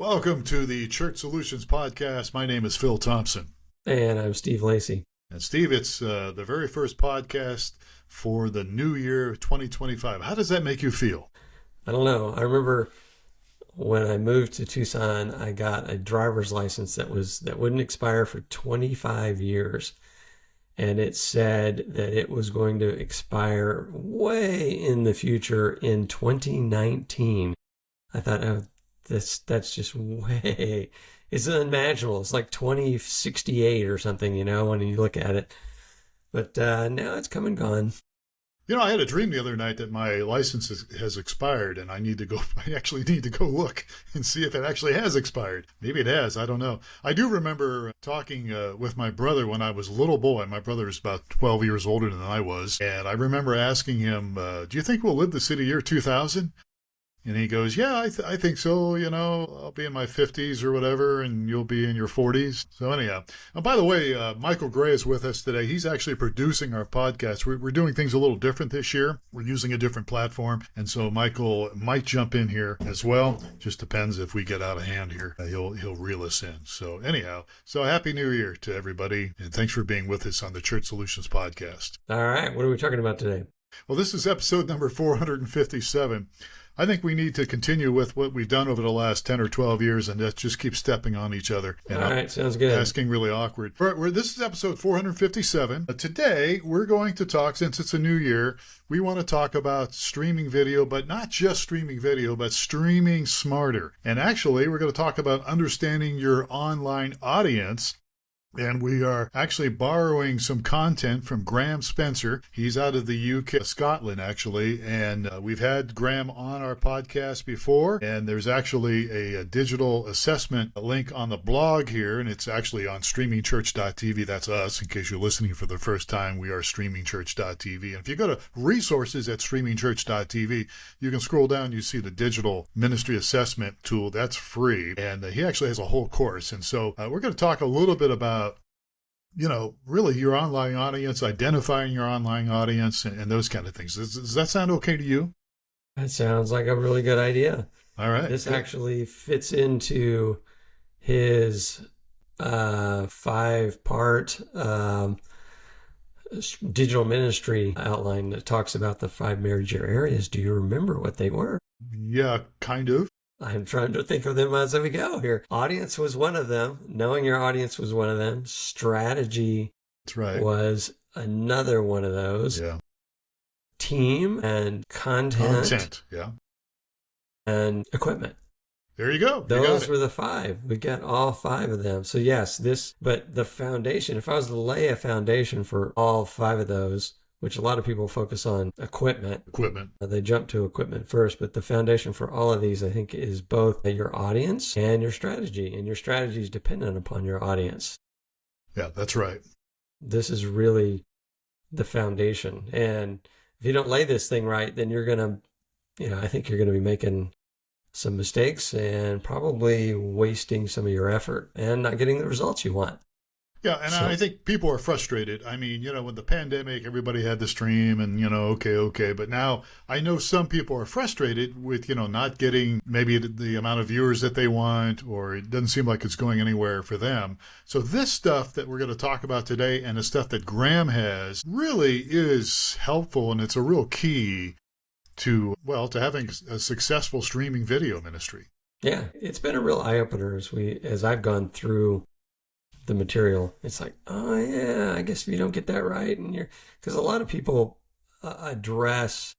Welcome to the Church Solutions Podcast. My name is Phil Thompson. And I'm Steve Lacy. And Steve, it's the very first podcast for the new year 2025. How does that make you feel? I don't know. I remember when I moved to Tucson, I got a driver's license that wouldn't expire for 25 years. And it said that it was going to expire way in the future in 2019. I thought, oh, that's just way, it's unimaginable. It's like 2068 or something, when you look at it. But now it's come and gone. I had a dream the other night that my license has expired, and I actually need to go look and see if it actually has expired. Maybe it has. I don't know. I do remember talking with my brother when I was a little boy. My brother is about 12 years older than I was. And I remember asking him, do you think we'll live to see the year 2000? And he goes, yeah, I think so. I'll be in my 50s or whatever, and you'll be in your 40s. So anyhow, and by the way, Michael Gray is with us today. He's actually producing our podcast. We're doing things a little different this year. We're using a different platform. And so Michael might jump in here as well. Just depends if we get out of hand here. He'll reel us in. So anyhow, so Happy New Year to everybody. And thanks for being with us on the Church Solutions Podcast. All right. What are we talking about today? Well, this is episode number 457. I think we need to continue with what we've done over the last 10 or 12 years, and let's just keep stepping on each other. And all right, sounds good. Asking really awkward. This is episode 457. Today, we're going to talk, since it's a new year, we want to talk about streaming video, but not just streaming video, but streaming smarter. And actually, we're going to talk about understanding your online audience. And we are actually borrowing some content from Graham Spencer. He's out of the UK, Scotland, actually. And we've had Graham on our podcast before. And there's actually a digital assessment link on the blog here. And it's actually on streamingchurch.tv. That's us. In case you're listening for the first time, we are streamingchurch.tv. And if you go to resources at streamingchurch.tv, you can scroll down. You see the digital ministry assessment tool. That's free. And he actually has a whole course. And so we're going to talk a little bit about really your online audience, identifying your online audience and those kind of things. Does that sound okay to you? That sounds like a really good idea. All right. This actually fits into his 5-part digital ministry outline that talks about the 5 major areas. Do you remember what they were? Yeah, kind of. I'm trying to think of them as we go here. Audience was one of them. Knowing your audience was one of them. Strategy was another one of those. Yeah. Team and content. Yeah. And equipment. There you go. Those were the 5. We got all 5 of them. So yes, but the foundation, if I was to lay a foundation for all 5 of those, which a lot of people focus on equipment. They jump to equipment first, but the foundation for all of these, I think, is both your audience and your strategy. And your strategy is dependent upon your audience. Yeah, that's right. This is really the foundation. And if you don't lay this thing right, then you're going to, I think you're going to be making some mistakes and probably wasting some of your effort and not getting the results you want. Yeah, and I think people are frustrated. I mean, with the pandemic, everybody had the stream and, okay. But now I know some people are frustrated with, not getting maybe the amount of viewers that they want, or it doesn't seem like it's going anywhere for them. So this stuff that we're going to talk about today and the stuff that Graham has really is helpful, and it's a real key to having a successful streaming video ministry. Yeah, it's been a real eye-opener as I've gone through the material. It's like, oh yeah, I guess if you don't get that right, and because a lot of people address,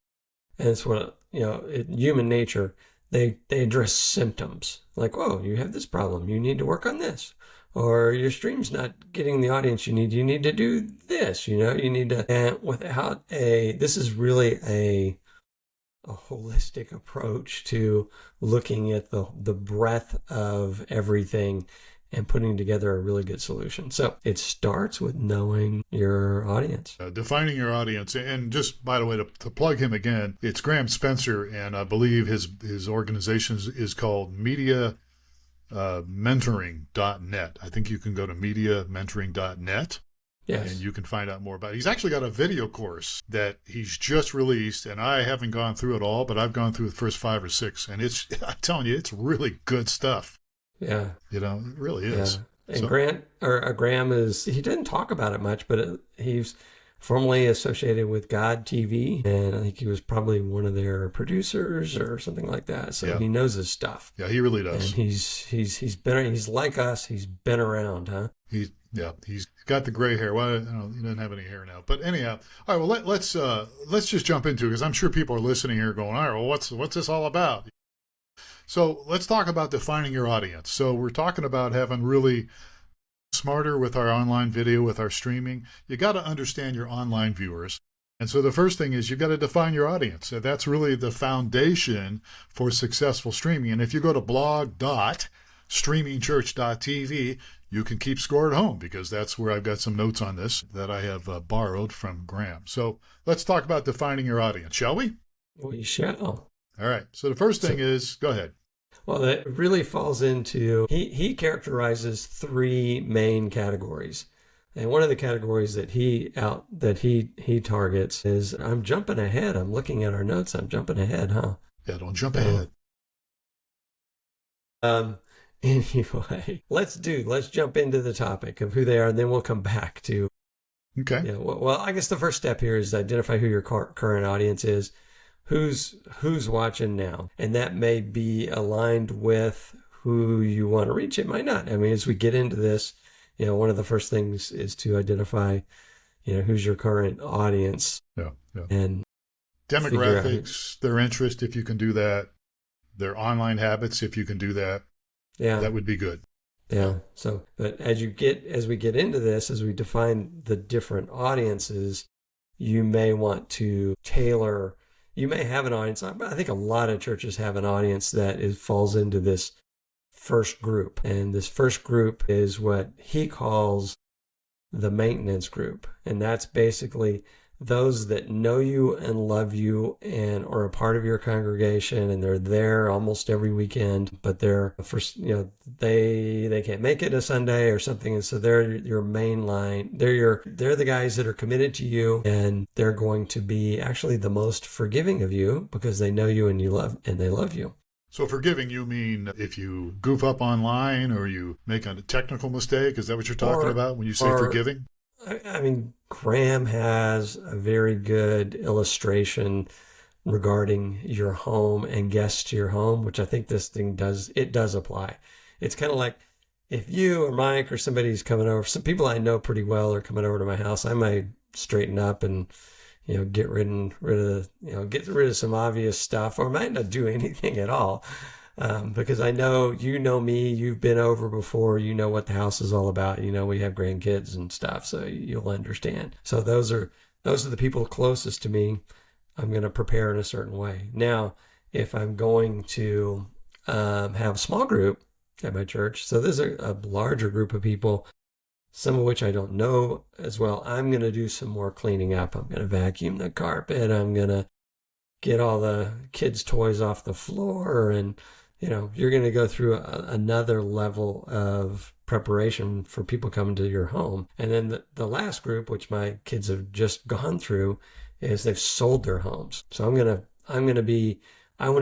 and it's what human nature, they address symptoms like, whoa, you have this problem, you need to work on this, or your stream's not getting the audience you need to do this, you need to, and without this is really a holistic approach to looking at the breadth of everything and putting together a really good solution. So it starts with knowing your audience. Defining your audience. And just, by the way, to plug him again, it's Graham Spencer, and I believe his organization is called Media Mentoring.net. I think you can go to mediamentoring.net. Yes. And you can find out more about it. He's actually got a video course that he's just released, and I haven't gone through it all, but I've gone through the first 5 or 6, and I'm telling you, it's really good stuff. Yeah. It really Yeah. is. And So, Graham he didn't talk about it much, but he's formerly associated with God TV. And I think he was probably one of their producers or something like that. So yeah. he knows his stuff. Yeah, he really And does. he's like us. He's been around, huh? He's got the gray hair. Well, he doesn't have any hair now. But anyhow, all right. Well, let's just jump into it because I'm sure people are listening here going, all right, well, what's this all about? So let's talk about defining your audience. So we're talking about having really smarter with our online video, with our streaming. You got to understand your online viewers. And so the first thing is you got to define your audience. So that's really the foundation for successful streaming. And if you go to blog.streamingchurch.tv, you can keep score at home because that's where I've got some notes on this that I have borrowed from Graham. So let's talk about defining your audience, shall we? We shall. All right. So the first thing is, go ahead. Well, it really falls into, he characterizes three main categories. And one of the categories that he targets is, I'm jumping ahead. I'm looking at our notes. I'm jumping ahead, huh? Yeah, don't jump ahead. Anyway, let's jump into the topic of who they are, and then we'll come back to. Okay. Yeah. Well, I guess the first step here is identify who your current audience is. Who's watching now, and that may be aligned with who you want to reach. It might not. I mean, as we get into this, one of the first things is to identify, who's your current audience. Yeah. And demographics, their interest, if you can do that, their online habits, if you can do that. Yeah, that would be good. Yeah. So, but as we get into this, as we define the different audiences, you may want to tailor. You may have an audience. I think a lot of churches have an audience that falls into this first group. And this first group is what he calls the maintenance group. And that's basically those that know you and love you and are a part of your congregation, and they're there almost every weekend, but they're they can't make it a Sunday or something, and so they're your main line. They're the guys that are committed to you, and they're going to be actually the most forgiving of you because they know you and they love you. So forgiving, you mean if you goof up online or you make a technical mistake? Is that what you're talking about when you say forgiving? I mean, Graham has a very good illustration regarding your home and guests to your home, which I think this thing does apply. It's kind of like if you or Mike or somebody's coming over, some people I know pretty well are coming over to my house, I might straighten up and, get rid of some obvious stuff, or might not do anything at all. Because I know, me, you've been over before, you know what the house is all about. We have grandkids and stuff, so you'll understand. So those are the people closest to me. I'm going to prepare in a certain way. Now, if I'm going to have a small group at my church, so there's a larger group of people, some of which I don't know as well, I'm going to do some more cleaning up. I'm going to vacuum the carpet. I'm going to get all the kids' toys off the floor, and you're going to go through another level of preparation for people coming to your home. And then the last group, which my kids have just gone through, is they've sold their homes. So I want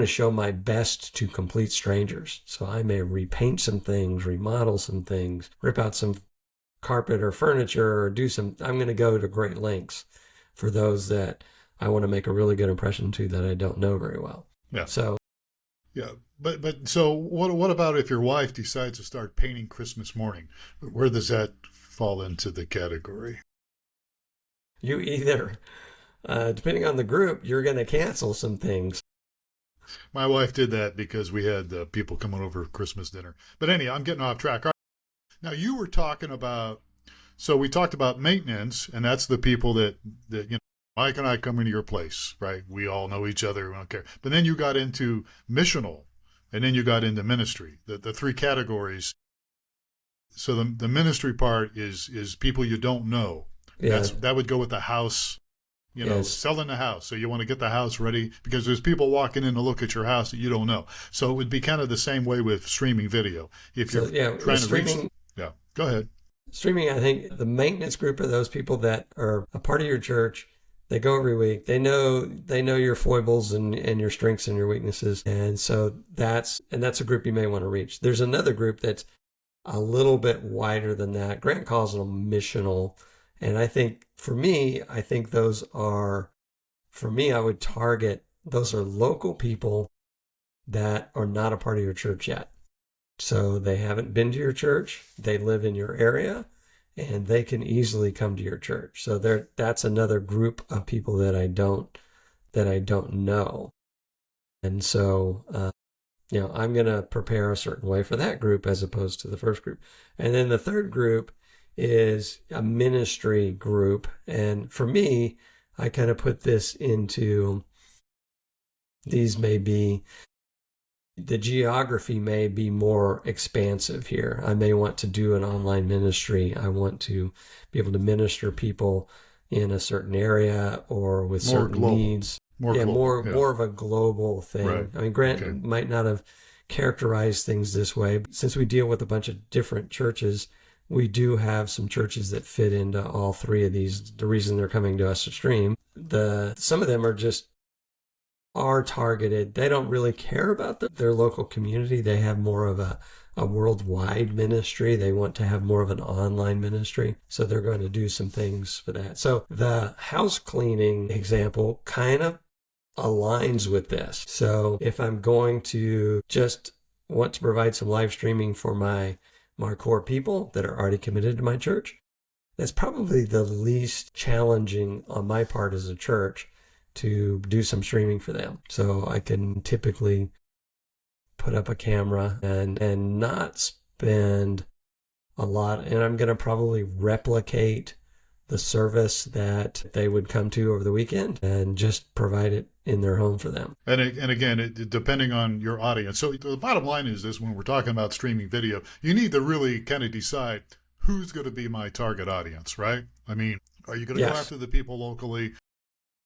to show my best to complete strangers. So I may repaint some things, remodel some things, rip out some carpet or furniture, or I'm going to go to great lengths for those that I want to make a really good impression to that I don't know very well. Yeah. So. Yeah. But so what about if your wife decides to start painting Christmas morning? Where does that fall into the category? You either, depending on the group, you're going to cancel some things. My wife did that because we had people coming over for Christmas dinner. But anyhow, I'm getting off track. All right. Now you were talking about, so we talked about maintenance, and that's the people that Mike and I come into your place, right? We all know each other. We don't care. But then you got into missional, and then you got into ministry, the three categories. So the ministry part is people you don't know. Yeah. That would go with the house, Yes. selling the house. So you want to get the house ready because there's people walking in to look at your house that you don't know. So it would be kind of the same way with streaming video. If you're trying to reach. Yeah, go ahead. Streaming, I think the maintenance group are those people that are a part of your church. They go every week. They know your foibles and your strengths and your weaknesses. And so that's a group you may want to reach. There's another group that's a little bit wider than that. Grant calls them missional. And I think those are, for me, I would target, those are local people that are not a part of your church yet. So they haven't been to your church. They live in your area, and they can easily come to your church. So that's another group of people that I don't know. And so, I'm going to prepare a certain way for that group as opposed to the first group. And then the third group is a ministry group. And for me, I kind of put this into, these may be, the geography may be more expansive here. I may want to do an online ministry. I want to be able to minister people in a certain area or with more certain global needs. More of a global thing. Right. I mean, Grant might not have characterized things this way, but since we deal with a bunch of different churches, we do have some churches that fit into all three of these. The reason they're coming to us to stream, some of them are targeted. They don't really care about their local community. They have more of a worldwide ministry. They want to have more of an online ministry. So they're going to do some things for that. So the house cleaning example kind of aligns with this. So if I'm going to just want to provide some live streaming for my core people that are already committed to my church, that's probably the least challenging on my part as a church to do some streaming for them. So I can typically put up a camera and not spend a lot. And I'm going to probably replicate the service that they would come to over the weekend and just provide it in their home for them. And again, depending on your audience. So the bottom line is this: when we're talking about streaming video, you need to really kind of decide who's going to be my target audience, right? I mean, are you going to go after the people locally?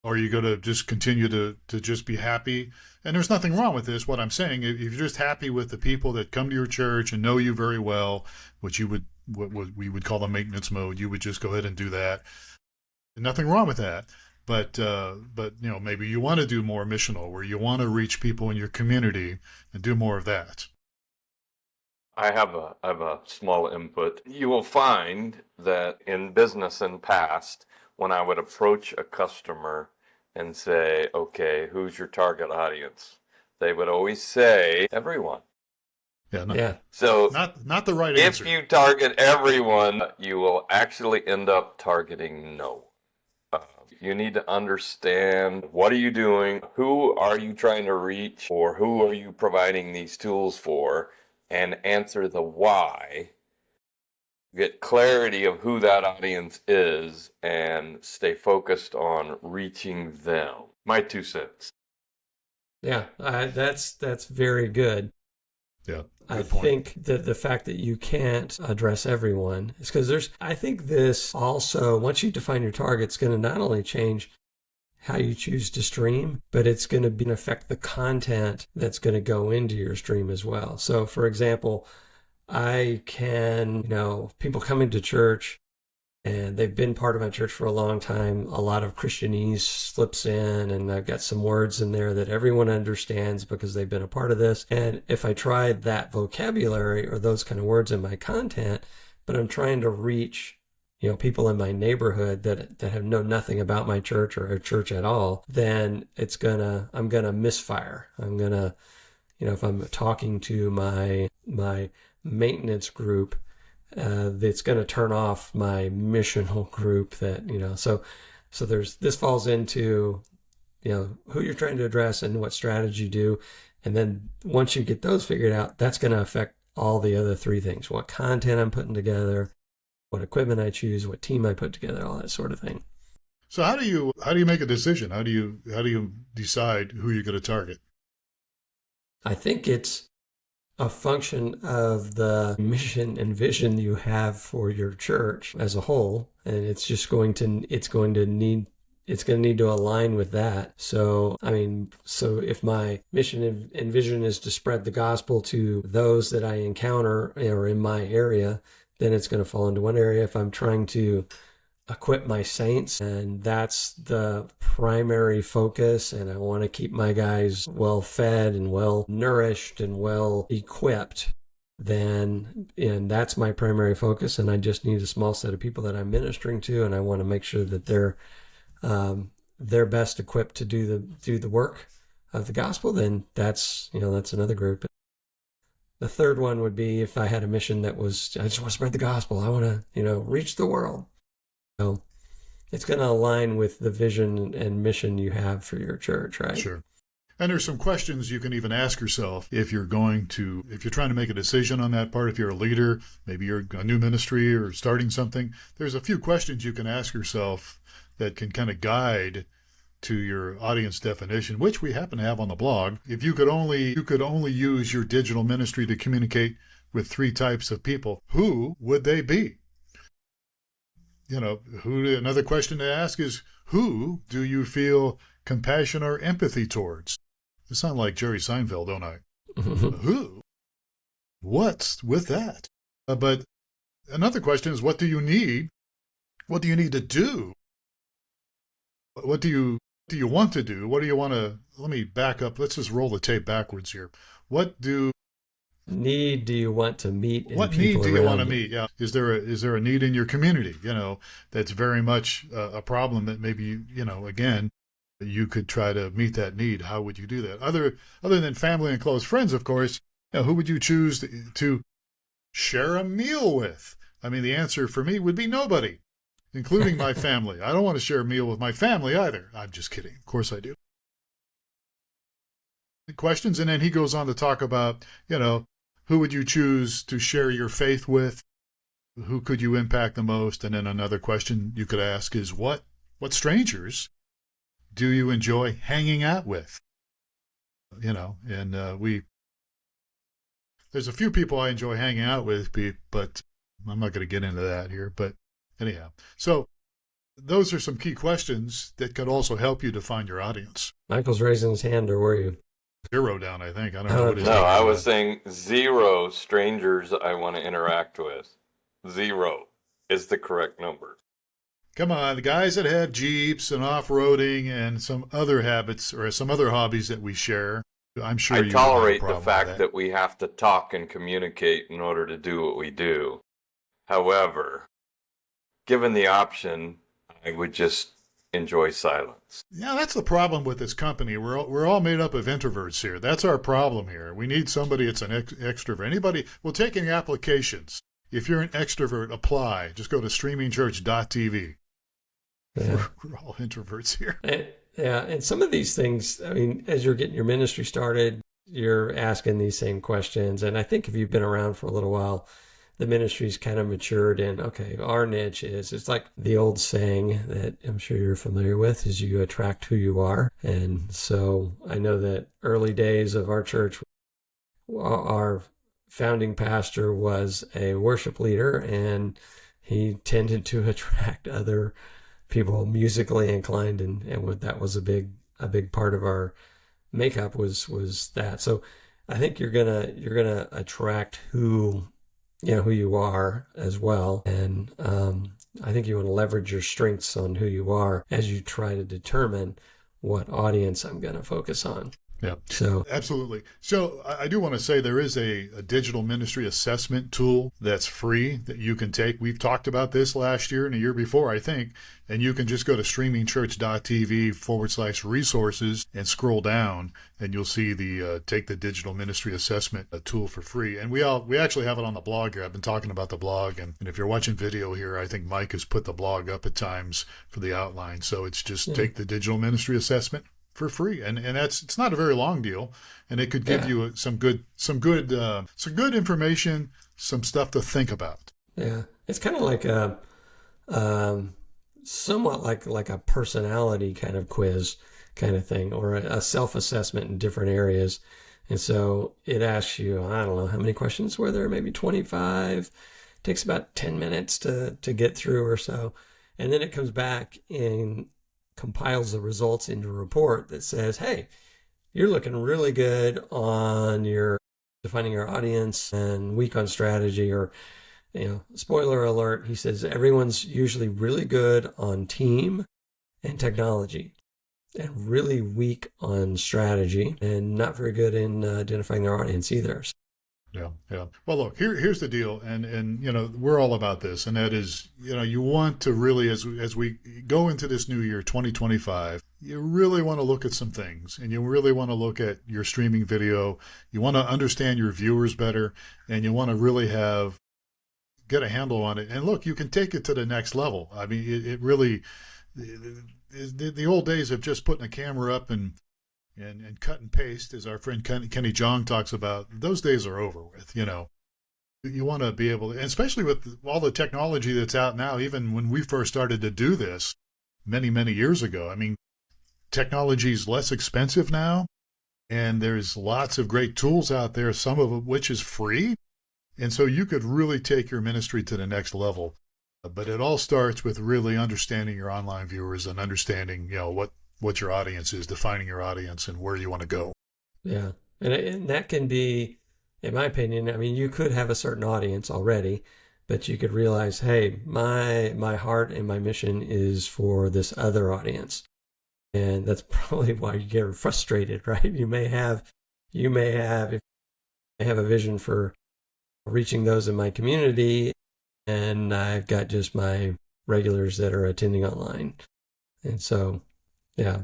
Or are you going to just continue to just be happy? And there's nothing wrong with this. What I'm saying, if you're just happy with the people that come to your church and know you very well, what we would call the maintenance mode, you would just go ahead and do that. Nothing wrong with that. But maybe you want to do more missional, where you want to reach people in your community and do more of that. I have a small input. You will find that in business in past, when I would approach a customer and say, okay, who's your target audience? They would always say, everyone. So not the right answer. If you target everyone, you will actually end up targeting no. You need to understand, what are you doing? Who are you trying to reach? Or who are you providing these tools for? And answer the why. Get clarity of who that audience is and stay focused on reaching them. My 2 cents. Yeah, that's very good. Yeah, I think that the fact that you can't address everyone is because I think this also, once you define your target, it's going to not only change how you choose to stream, but it's going to affect the content that's going to go into your stream as well. So, for example, I can, people coming to church and they've been part of my church for a long time. A lot of Christianese slips in, and I've got some words in there that everyone understands because they've been a part of this. And if I tried that vocabulary or those kind of words in my content, but I'm trying to reach, people in my neighborhood that have know nothing about my church or a church at all, then I'm gonna misfire. I'm gonna, if I'm talking to my maintenance group, that's going to turn off my missional group so this falls into who you're trying to address and what strategy you do. And then once you get those figured out, that's going to affect all the other 3 things: what content I'm putting together, what equipment I choose, what team I put together, all that sort of thing. So how do you make a decision? How do you decide who you're going to target? I think it's a function of the mission and vision you have for your church as a whole, and it's going to need to align with that. So if my mission and vision is to spread the gospel to those that I encounter or in my area, then it's going to fall into one area. If I'm trying to equip my saints, and that's the primary focus, and I want to keep my guys well fed and well nourished and well equipped, and that's my primary focus, and I just need a small set of people that I'm ministering to, and I want to make sure that they're best equipped to do the work of the gospel, then that's another group. The third one would be if I had a mission that was, I just want to spread the gospel. I want to, reach the world. So it's going to align with the vision and mission you have for your church, right? Sure. And there's some questions you can even ask yourself if you're trying to make a decision on that part, if you're a leader, maybe you're a new ministry or starting something. There's a few questions you can ask yourself that can kind of guide to your audience definition, which we happen to have on the blog. If you could only use your digital ministry to communicate with 3 types of people, who would they be? Another question to ask is, who do you feel compassion or empathy towards? I sound like Jerry Seinfeld, don't I? Who? What's with that? But another question is, what do you need? What do you need to do? What do you want to do? What do you want to, let me back up. Let's just roll the tape backwards here. What need do you want to meet? What need do you want to meet? Yeah. Is there a need in your community? That's very much a problem that maybe, again, you could try to meet that need. How would you do that? Other than family and close friends, of course, who would you choose to share a meal with? I mean, the answer for me would be nobody, including my family. I don't want to share a meal with my family either. I'm just kidding. Of course I do. Questions, and then he goes on to talk about, who would you choose to share your faith with? Who could you impact the most? And then another question you could ask is, what strangers do you enjoy hanging out with? There's a few people I enjoy hanging out with, but I'm not going to get into that here. But anyhow, so those are some key questions that could also help you define your audience. Michael's raising his hand, or were you? 0 down, I think. I don't know what it is. No, I was saying 0 strangers I want to interact with. 0 is the correct number. Come on, the guys that have Jeeps and off-roading and some other habits or some other hobbies that we share, I'm sure I tolerate the fact that we have to talk and communicate in order to do what we do. However, given the option, I would just enjoy silence. Yeah, that's the problem with this company. We're all made up of introverts here. That's our problem here. We need somebody that's an extrovert. Anybody, we'll take any applications. If you're an extrovert, apply. Just go to streamingchurch.tv. Yeah. We're all introverts here. And some of these things, I mean, as you're getting your ministry started, you're asking these same questions. And I think if you've been around for a little while, the ministry's kind of matured in, okay, our niche it's like the old saying that I'm sure you're familiar with, is you attract who you are. And so I know that early days of our church, our founding pastor was a worship leader, and he tended to attract other people musically inclined, and that was a big part of our makeup was that. So I think you're gonna attract who you are as well, and I think you want to leverage your strengths on who you are as you try to determine what audience I'm going to focus on. Yeah, so absolutely. So I do want to say there is a digital ministry assessment tool that's free that you can take. We've talked about this last year and a year before, I think, and you can just go to streamingchurch.tv/resources and scroll down, and you'll see the take the digital ministry assessment tool for free. And we actually have it on the blog here. I've been talking about the blog, and if you're watching video here, I think Mike has put the blog up at times for the outline. So it's just take the digital ministry assessment for free, and it's not a very long deal, and it could give you some good information, some stuff to think about. Yeah, it's kind of like a somewhat like a personality kind of quiz kind of thing, or a self-assessment in different areas. And so it asks you, I don't know how many questions were there, maybe 25. It takes about 10 minutes to get through or so, and then it comes back and compiles the results into a report that says, hey, you're looking really good on your defining your audience and weak on strategy, or Spoiler alert, he says everyone's usually really good on team and technology and really weak on strategy and not very good in identifying their audience either. Yeah, yeah. Well, look, here's the deal, and we're all about this, and that is, you want to really, as we go into this new year, 2025, you really want to look at some things, and you really want to look at your streaming video. You want to understand your viewers better, and you want to really get a handle on it. And look, you can take it to the next level. I mean, it really, the old days of just putting a camera up and cut and paste, as our friend Kenny Jong talks about, those days are over with. You want to be able to, and especially with all the technology that's out now, even when we first started to do this many, many years ago. I mean, technology is less expensive now, and there's lots of great tools out there, some of which is free. And so you could really take your ministry to the next level. But it all starts with really understanding your online viewers and understanding, what your audience is, defining your audience and where you want to go. Yeah. And that can be, in my opinion, I mean, you could have a certain audience already, but you could realize, hey, my heart and my mission is for this other audience. And that's probably why you get frustrated, right? You may have a vision for reaching those in my community, and I've got just my regulars that are attending online. And so, yeah,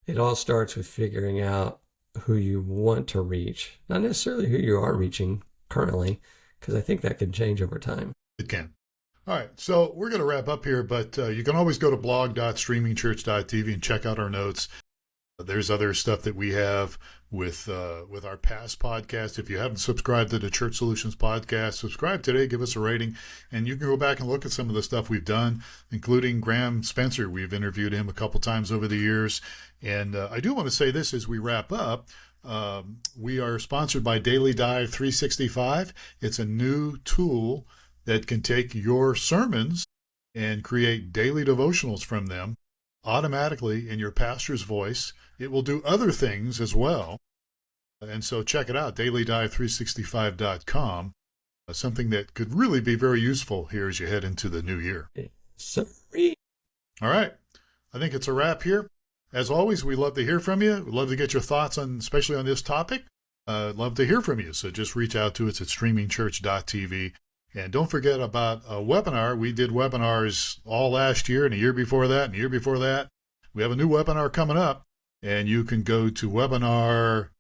it all starts with figuring out who you want to reach, not necessarily who you are reaching currently, because I think that can change over time. It can. All right, so we're going to wrap up here, but you can always go to blog.streamingchurch.tv and check out our notes. There's other stuff that we have with our past podcast. If you haven't subscribed to the Church Solutions podcast, subscribe today, give us a rating, and you can go back and look at some of the stuff we've done, including Graham Spencer. We've interviewed him a couple times over the years. And I do want to say this as we wrap up. We are sponsored by Daily Dive 365. It's a new tool that can take your sermons and create daily devotionals from them automatically in your pastor's voice. It will do other things as well. And so check it out, dailydive365.com, something that could really be very useful here as you head into the new year. Sorry. All right. I think it's a wrap here. As always, we love to hear from you. We'd love to get your thoughts especially on this topic. Love to hear from you. So just reach out to us at streamingchurch.tv. And don't forget about a webinar. We did webinars all last year and a year before that and a year before that. We have a new webinar coming up, and you can go to webinar.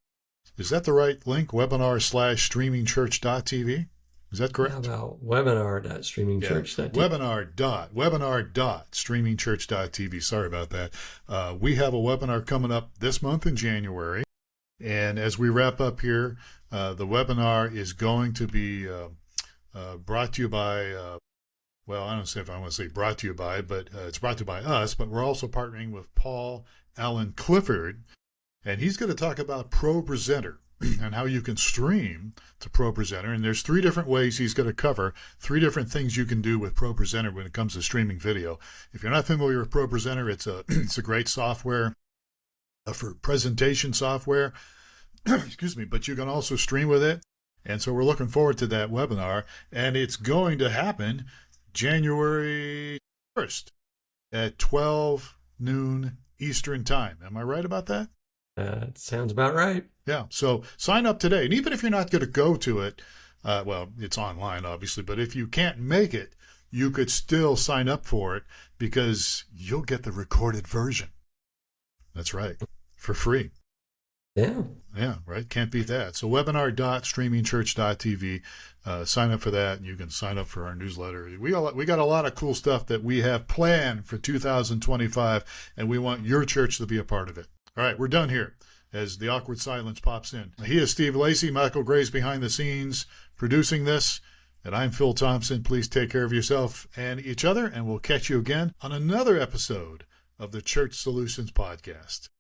Is that the right link? Webinar/streamingchurch.tv. Is that correct? How about webinar.streamingchurch.tv? Yeah. Webinar.streamingchurch.tv. Sorry about that. We have a webinar coming up this month in January. And as we wrap up here, the webinar is going to be brought to you by, well, I don't know if I want to say brought to you by, but it's brought to you by us, but we're also partnering with Paul Allen Clifford, and he's going to talk about ProPresenter and how you can stream to ProPresenter. And there's 3 different ways he's going to cover, 3 different things you can do with ProPresenter when it comes to streaming video. If you're not familiar with ProPresenter, it's a great software for presentation software, excuse me, but you can also stream with it. And so we're looking forward to that webinar, and it's going to happen January 1st at 12 noon Eastern Time. Am I right about that? That sounds about right. Yeah. So sign up today. And even if you're not going to go to it, well, it's online, obviously, but if you can't make it, you could still sign up for it because you'll get the recorded version. That's right. For free. Yeah. Yeah, right. Can't beat that. So webinar.streamingchurch.tv. Sign up for that, and you can sign up for our newsletter. We got a lot of cool stuff that we have planned for 2025, and we want your church to be a part of it. All right, we're done here as the awkward silence pops in. He is Steve Lacy. Michael Gray's behind the scenes producing this, and I'm Phil Thompson. Please take care of yourself and each other, and we'll catch you again on another episode of the Church Solutions Podcast.